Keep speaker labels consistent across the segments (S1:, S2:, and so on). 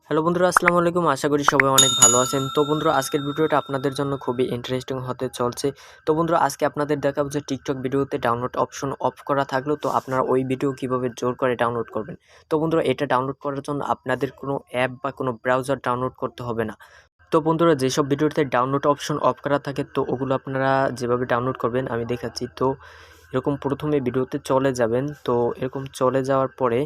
S1: Hello বন্ধুরা, আসসালামু আলাইকুম। আশা করি সবাই অনেক ভালো আছেন। তো বন্ধুরা, আজকের ভিডিওটা আপনাদের জন্য খুবই ইন্টারেস্টিং হতে চলছে। তো বন্ধুরা, আজকে আপনাদের দেখাবো যে টিকটক ভিডিওতে ডাউনলোড অপশন অফ করা থাকলেও তো আপনারা ওই ভিডিও কিভাবে জোর করে ডাউনলোড করবেন। তো বন্ধুরা, এটা ডাউনলোড করার জন্য আপনাদের কোনো অ্যাপ বা কোনো ব্রাউজার ডাউনলোড করতে হবে না। তো বন্ধুরা, যেসব ভিডিওতে ডাউনলোড অপশন অফ করা থাকে তো ওগুলো আপনারা যেভাবে ডাউনলোড করবেন আমি দেখাচ্ছি। তো এরকম প্রথমে ভিডিওতে চলে যাবেন। তো এরকম চলে যাওয়ার পরে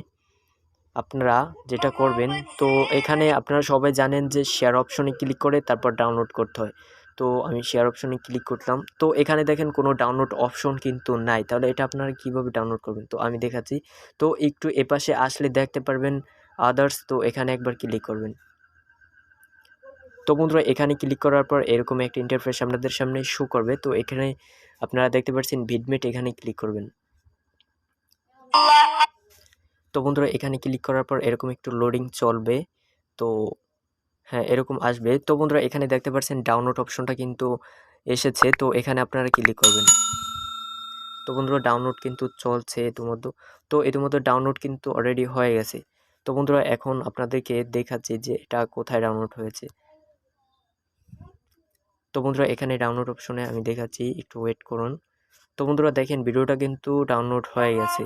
S1: আপনারা যেটা করবেন, তো এখানে আপনারা সবাই জানেন যে শেয়ার অপশনে ক্লিক করে তারপর ডাউনলোড করতে হয়। তো আমি শেয়ার অপশনে ক্লিক করলাম। তো এখানে দেখেন কোনো ডাউনলোড অপশন কিন্তু নাই। তাহলে এটা আপনারা কিভাবে ডাউনলোড করবেন তো আমি দেখাচ্ছি। তো একটু এপাশে আসলে দেখতে পারবেন আদার্স, তো এখানে একবার ক্লিক করবেন। তো বন্ধুরা, এখানে ক্লিক করার পর এরকম একটা ইন্টারফেস আপনাদের সামনে শো করবে। তো এখানে আপনারা দেখতে পাচ্ছেন ভিডমেট, এখানে ক্লিক করবেন। তো বন্ধুরা, এখানে ক্লিক করার পর এরকম একটু লোডিং চলবে। তো হ্যাঁ, এরকম আসবে। তো বন্ধুরা, এখানে দেখতে পাচ্ছেন ডাউনলোড অপশনটা কিন্তু এসেছে। তো এখানে আপনারা ক্লিক করবেন। তো বন্ধুরা, ডাউনলোড কিন্তু চলছে ইতিমধ্যে। তো ইতিমধ্যে ডাউনলোড কিন্তু অলরেডি হয়ে গেছে। তো বন্ধুরা, এখন আপনাদেরকে দেখাচ্ছি যে এটা কোথায় ডাউনলোড হয়েছে। তো বন্ধুরা, এখানে ডাউনলোড অপশনে আমি দেখাচ্ছি, একটু ওয়েট করুন। তো বন্ধুরা, দেখেন ভিডিওটা কিন্তু ডাউনলোড হয়ে গেছে।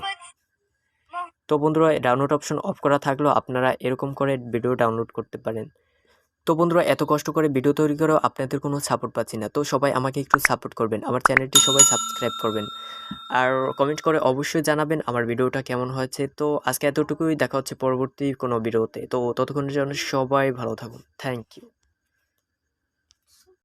S1: তো বন্ধুরা, ডাউনলোড অপশন অফ করা থাকলেও আপনারা এরকম করে ভিডিও ডাউনলোড করতে পারেন। তো বন্ধুরা, এত কষ্ট করে ভিডিও তৈরি করেও আপনাদের কোনো সাপোর্ট পাচ্ছি না। তো সবাই আমাকে একটু সাপোর্ট করবেন, আমার চ্যানেলটি সবাই সাবস্ক্রাইব করবেন আর কমেন্ট করে অবশ্যই জানাবেন আমার ভিডিওটা কেমন হয়েছে। তো আজকে এতটুকুই, দেখা হচ্ছে পরবর্তী কোনো ভিডিওতে। তো ততক্ষণের জন্য সবাই ভালো থাকুন। Thank you.